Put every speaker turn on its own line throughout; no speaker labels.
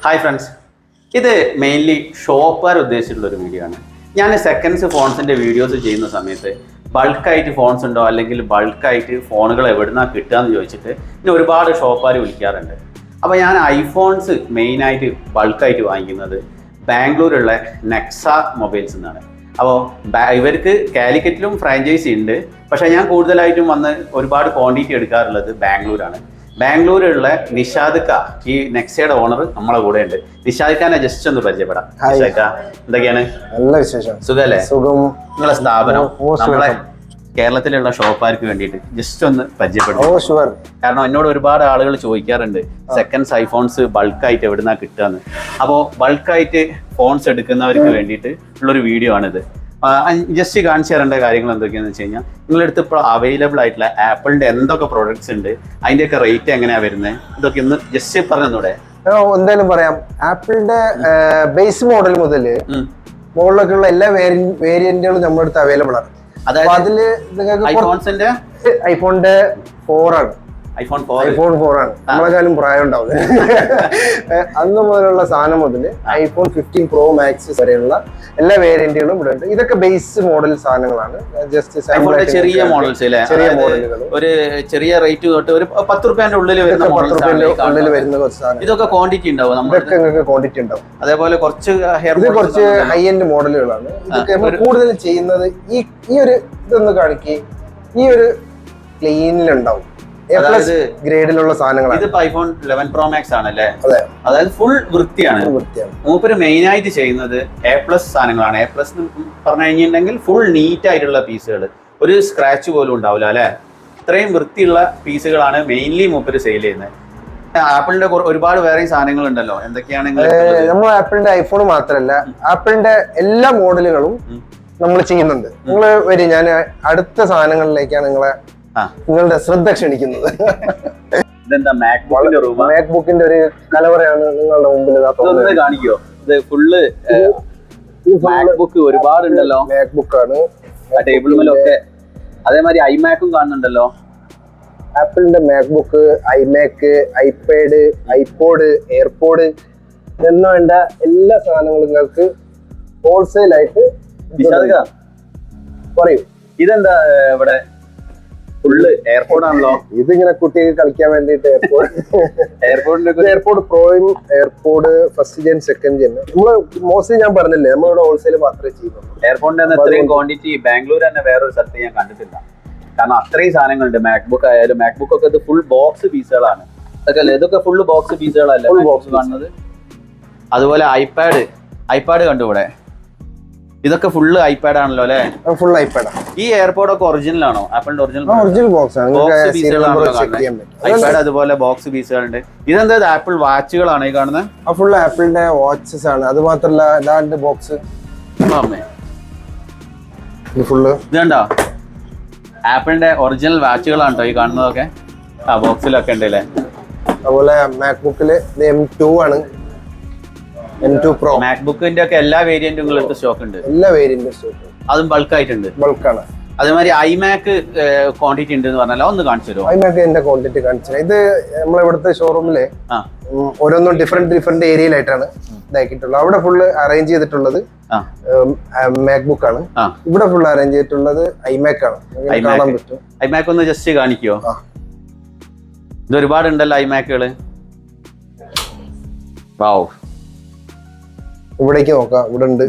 Hi friends, ഇത് mainly ഷോപ്പുകാർ ഉദ്ദേശിച്ചിട്ടുള്ള ഒരു video ആണ്. ഞാൻ സെക്കൻഡ്സ് ഫോൺസിൻ്റെ വീഡിയോസ് ചെയ്യുന്ന സമയത്ത് ബൾക്കായിട്ട് ഫോൺസ് ഉണ്ടോ അല്ലെങ്കിൽ ബൾക്കായിട്ട് ഫോണുകൾ എവിടുന്നാണ് കിട്ടുക എന്ന് ചോദിച്ചിട്ട് ഇനി ഒരുപാട് ഷോപ്പുകാർ വിളിക്കാറുണ്ട്. അപ്പോൾ ഞാൻ ഐഫോൺസ് മെയിനായിട്ട് ബൾക്കായിട്ട് വാങ്ങിക്കുന്നത് ബാംഗ്ലൂരുള്ള നെക്സ മൊബൈൽസ് എന്നാണ്. അപ്പോൾ ഇവർക്ക് കാലിക്കറ്റിലും ഫ്രാഞ്ചൈസി ഉണ്ട്, പക്ഷേ ഞാൻ കൂടുതലായിട്ടും വന്ന് ഒരുപാട് ക്വാണ്ടിറ്റി എടുക്കാറുള്ളത് ബാംഗ്ലൂരാണ്. ബാംഗ്ലൂരുള്ള നിഷാദ് ക, ഈ നെക്സയുടെ ഓണർ നമ്മളെ കൂടെ ഉണ്ട്. നിഷാദ് ഖാനെ ജസ്റ്റ് ഒന്ന് പരിചയപ്പെടാം. നിഷാദ് ഖാ, എന്തൊക്കെയാണ്?
നല്ല വിശേഷം.
സുഖല്ലേ?
സുഖം.
നിങ്ങളെ സ്ഥാപനം നമ്മളെ കേരളത്തിലുള്ള ഷോപ്പുകാർക്ക് വേണ്ടിയിട്ട് ജസ്റ്റ് ഒന്ന് പരിചയപ്പെടും. കാരണം എന്നോട് ഒരുപാട് ആളുകൾ ചോദിക്കാറുണ്ട് സെക്കൻഡ്സ് ഐഫോൺസ് ബൾക്കായിട്ട് എവിടുന്നാ കിട്ടുകയെന്ന്. അപ്പോൾ ബൾക്കായിട്ട് ഫോൺസ് എടുക്കുന്നവർക്ക് വേണ്ടിയിട്ട് ഉള്ളൊരു വീഡിയോ ആണിത്. ജസ്റ്റ് കാണിച്ചു തരേണ്ട കാര്യങ്ങൾ എന്തൊക്കെയാണെന്ന് വെച്ച് കഴിഞ്ഞാൽ, നിങ്ങളടുത്ത് ഇപ്പോൾ അവൈലബിൾ ആയിട്ടുള്ള ആപ്പിളിന്റെ എന്തൊക്കെ പ്രോഡക്ട്സ് ഉണ്ട്, അതിന്റെയൊക്കെ റേറ്റ് എങ്ങനെയാ വരുന്നത്, ഇതൊക്കെ ഒന്ന് ജസ്റ്റ് പറഞ്ഞൂടെ?
എന്തായാലും പറയാം. ആപ്പിളിന്റെ ബേസ് മോഡൽ മുതൽ മുകളിലൊക്കെയുള്ള എല്ലാ വേരിയന്റുകളും നമ്മുടെ അടുത്ത് അവൈലബിൾ ആണ്.
അതായത്
അതില് നിങ്ങൾക്ക് ഐഫോണിന്റെ 4 ആണ്.
ഐഫോൺ
4 ആണ്. നമ്മളെക്കാളും പ്രായം ഉണ്ടാവും. അന്ന് മുതലുള്ള സാധനം മുതൽ ഐഫോൺ 15 Pro Max വരെയുള്ള എല്ലാ വേരിയന്റുകളും ഇവിടെ ഉണ്ട്. ഇതൊക്കെ ബേസ് മോഡൽ സാധനങ്ങളാണ്. ജസ്റ്റ്
ചെറിയ മോഡൽസ്,
ചെറിയ മോഡലുകൾ,
ഒരു ചെറിയ റേറ്റ് തൊട്ട് ഒരു 10 രൂപയുടെ ഉള്ളിൽ വരുന്ന
സാധനം.
ഇതൊക്കെ ക്വാണ്ടിറ്റി ഉണ്ടാവും,
ക്വാണ്ടിറ്റി ഉണ്ടാവും.
അതേപോലെ
കുറച്ച് ഹൈ എൻഡ് മോഡലുകളാണ്. ഇതൊക്കെ നമ്മൾ കൂടുതൽ ചെയ്യുന്നത് ഈ ഒരു ഇതൊന്ന് കാണിക്കുക, ഈ ഒരു ക്ലീനിലുണ്ടാവും ഗ്രേഡിലുള്ള സാധനങ്ങളാണ്.
ഇതിപ്പോ ഐഫോൺ 11 Pro Max ആണല്ലേ? അതായത് ഫുൾ വൃത്തിയാണ്. മൂപ്പര് മെയിൻ ആയിട്ട് ചെയ്യുന്നത് A+ സാധനങ്ങളാണ്. A+ പറഞ്ഞു കഴിഞ്ഞിട്ടുണ്ടെങ്കിൽ ഫുൾ നീറ്റ് ആയിട്ടുള്ള പീസുകൾ, ഒരു സ്ക്രാച്ച് പോലും ഉണ്ടാവില്ല അല്ലെ. ഇത്രയും വൃത്തിയുള്ള പീസുകളാണ് മെയിൻലി മൂപ്പര് സെയിൽ ചെയ്യുന്നത്. ആപ്പിളിന്റെ ഒരുപാട് വേറെ സാധനങ്ങൾ ഉണ്ടല്ലോ, എന്തൊക്കെയാണ്?
നമ്മൾ ആപ്പിളിന്റെ ഐഫോൺ മാത്രമല്ല, ആപ്പിളിന്റെ എല്ലാ മോഡലുകളും നമ്മൾ ചെയ്യുന്നുണ്ട്. നിങ്ങൾ വരും, ഞാൻ അടുത്ത സാധനങ്ങളിലേക്കാണ് നിങ്ങളുടെ ശ്രദ്ധ ക്ഷണിക്കുന്നത്. മാക്ബുക്കിന്റെ ഒരു കലവറയാണ് നിങ്ങളുടെ മുമ്പിൽ.
കാണിക്കോ? ഇത് ഫുള്ള് മാക്ബുക്ക് ഒരുപാടുണ്ടല്ലോ.
മാക്ബുക്ക് ആണ്
ടേബിളിലൊക്കെ. അതേമാതിരി ഐമാക്കും കാണുന്നുണ്ടല്ലോ.
ആപ്പിളിന്റെ മാക്ബുക്ക്, ഐമാക്ക്, ഐപാഡ്, ഐപോഡ്, എയർപോഡ് എന്ന് വേണ്ട എല്ലാ സാധനങ്ങളും നിങ്ങൾക്ക് ഹോൾസെയിൽ ആയിട്ട് പറയൂ.
ഇതെന്താ ഇവിടെ ഫുള്ള് എയർപോർട്ട് ആണല്ലോ?
ഇതിങ്ങനെ കുട്ടികൾക്ക് കളിക്കാൻ വേണ്ടിട്ട് എയർപോർട്ട് പ്രോയും airport first gen second gen നമ്മള് മോസ്റ്റ്ലി ഞാൻ പറഞ്ഞില്ലേ, നമ്മളിവിടെ ഹോൾസെയിൽ മാത്രമേ ചെയ്യുന്നുള്ളൂ.
എയർപോർട്ടിന്റെ അത്രയും ക്വാണ്ടിറ്റി ബാംഗ്ലൂർ തന്നെ വേറൊരു സ്ഥലത്ത് ഞാൻ കണ്ടിട്ടില്ല. കാരണം അത്രയും സാധനങ്ങളുണ്ട്. മാക്ബുക്ക് ആയാലും, മാക്ബുക്ക് ഒക്കെ ഇത് ഫുൾ ബോക്സ് പീസുകളാണ്. ഇതൊക്കെ ഫുള്ള് ബോക്സ് പീസുകളല്ലേ ബോക്സ് കാണുന്നത്? അതുപോലെ ഐപാഡ് കണ്ടു ഇവിടെ. ഇതൊക്കെ ഫുള്ള് ഐപാഡ് ആണല്ലോ അല്ലെ?
Full iPad.
ഈ എയർപോർട്ട് ഒക്കെ ഒറിജിനൽ ആണോ? ആപ്പിളിന്റെ
ഒറിജിനൽ ബോക്സ് ആണ്.
ഐപാഡ് അതുപോലെ ബോക്സ് പീസുകളുണ്ട്. ഇതെന്താ? ആപ്പിൾ വാച്ചുകളാണ് ഈ കാണുന്നത്?
ഫുൾ ആപ്പിളിന്റെ വാച്ചസ് ആണ്. അത് മാത്രല്ല ഇതാണ്ട് ബോക്സ് ഫുള്ള്
ഇതുണ്ടോ? ആപ്പിളിന്റെ ഒറിജിനൽ വാച്ചുകളാണ് കേട്ടോ ഈ കാണുന്നതൊക്കെ. ബോക്സിലൊക്കെ ഉണ്ട് അല്ലേ?
അതുപോലെ മാക്ബുക്കില് M2 ആണ്, M2 Pro.
മാക്ബുക്കിന്റെ ഒക്കെ എല്ലാ വേരിയന്റും സ്റ്റോക്ക് ഉണ്ട്.
എല്ലാ വേരിയന്റും സ്റ്റോക്ക്,
അതും ബൾക്കായിട്ടുണ്ട്.
ബൾക്കാണ്.
അതേമാതിരി ഐമാക്ക് ക്വാണ്ടിറ്റി ഉണ്ട് എന്ന് പറഞ്ഞാൽ ഒന്ന് കാണിച്ചു തരുമോ?
ഐമാക്ക് എന്റെ ക്വാണ്ടിറ്റി കാണിച്ചു. ഇത് നമ്മളെ ഇവിടുത്തെ ഷോറൂമില് ഓരോന്നും ഡിഫറെന്റ് ഏരിയയിലായിട്ടാണ് ഇതാക്കിയിട്ടുള്ളത്. അവിടെ ഫുള്ള് അറേഞ്ച് ചെയ്തിട്ടുള്ളത് മാക്ബുക്ക് ആണ്. ഇവിടെ ഫുള്ള് അറേഞ്ച് ചെയ്തിട്ടുള്ളത് ഐമാക്ക് ആണ്. കാണാൻ പറ്റും.
ഐമാക്ക് ഒന്ന് ജസ്റ്റ് കാണിക്കോ? ഇത് ഒരുപാടുണ്ടല്ലോ ഐമാക്കുകള്. വാവ്,
ഇവിടേക്ക് നോക്കാം. ഇവിടെ ഉണ്ട്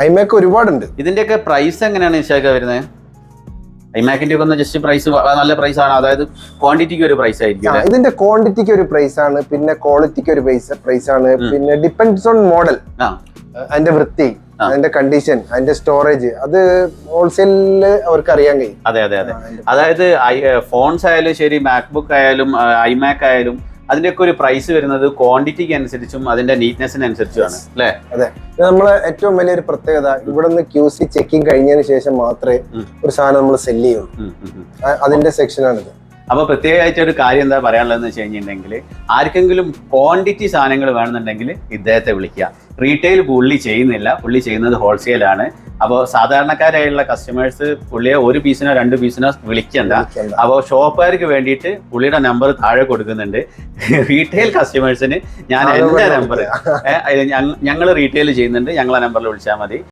ഐമാക്ക് ഒരുപാടുണ്ട്.
ഇതിന്റെയൊക്കെ പ്രൈസ് എങ്ങനെയാണ് നിഷാക്ക വരുന്നത്? ഐമാക്കിന്റെ ഒക്കെ ജസ്റ്റ് പ്രൈസ് നല്ല പ്രൈസ് ആണ്, അതായത് ക്വാണ്ടിറ്റിക്ക് ഒരു പ്രൈസ് ആയിരിക്കും.
ഇതിന്റെ ക്വാണ്ടിറ്റിക്ക് ഒരു പ്രൈസ് ആണ്, പിന്നെ ക്വാളിറ്റിക്ക് ഒരു പ്രൈസ് ആണ്. പിന്നെ ഡിപ്പെൻഡ്സ് ഓൺ മോഡൽ, അതിന്റെ വൃത്തി, അതിന്റെ കണ്ടീഷൻ, അതിന്റെ സ്റ്റോറേജ്, അത് ഹോൾസെയിലില് അവർക്ക് അറിയാൻ കഴിയും.
അതെ അതെ അതെ. അതായത് ഫോൺസ് ആയാലും ശരി, മാക്ബുക്ക് ആയാലും ഐമാക്ക് ആയാലും അതിന്റെയൊക്കെ ഒരു പ്രൈസ് വരുന്നത് ക്വാണ്ടിറ്റിക്ക് അനുസരിച്ചും അതിന്റെ നീറ്റ്നെസ്സിനനുസരിച്ചുമാണ് അല്ലേ?
അതെ. നമ്മളെ ഏറ്റവും വലിയൊരു പ്രത്യേകത, ഇവിടെ നിന്ന് QC ചെക്കിങ് കഴിഞ്ഞതിന് ശേഷം മാത്രമേ ഒരു സാധനം നമ്മൾ സെല് ചെയ്യുള്ളൂ. അതിന്റെ സെക്ഷനാണിത്.
അപ്പോൾ പ്രത്യേകമായിട്ട് ഒരു കാര്യം എന്താ പറയാനുള്ളതെന്ന് വെച്ച് കഴിഞ്ഞിട്ടുണ്ടെങ്കിൽ ആർക്കെങ്കിലും ക്വാണ്ടിറ്റി സാധനങ്ങൾ വേണമെന്നുണ്ടെങ്കിൽ ഇദ്ദേഹത്തെ വിളിക്കുക. റീറ്റെയിൽ പുള്ളി ചെയ്യുന്നില്ല, പുള്ളി ചെയ്യുന്നത് ഹോൾസെയിലാണ്. അപ്പോൾ സാധാരണക്കാരായുള്ള കസ്റ്റമേഴ്സ് പുള്ളിയെ 1 പീസിനോ 2 പീസിനോ വിളിക്കണ്ട. അപ്പോൾ ഷോപ്പുകാർക്ക് വേണ്ടിയിട്ട് പുള്ളിയുടെ നമ്പർ താഴെ കൊടുക്കുന്നുണ്ട്. റീറ്റെയിൽ കസ്റ്റമേഴ്സിന് ഞാൻ എൻ്റെ നമ്പർ, ഞങ്ങൾ റീറ്റെയിൽ ചെയ്യുന്നുണ്ട്, ഞങ്ങളെ നമ്പറിൽ വിളിച്ചാൽ മതി.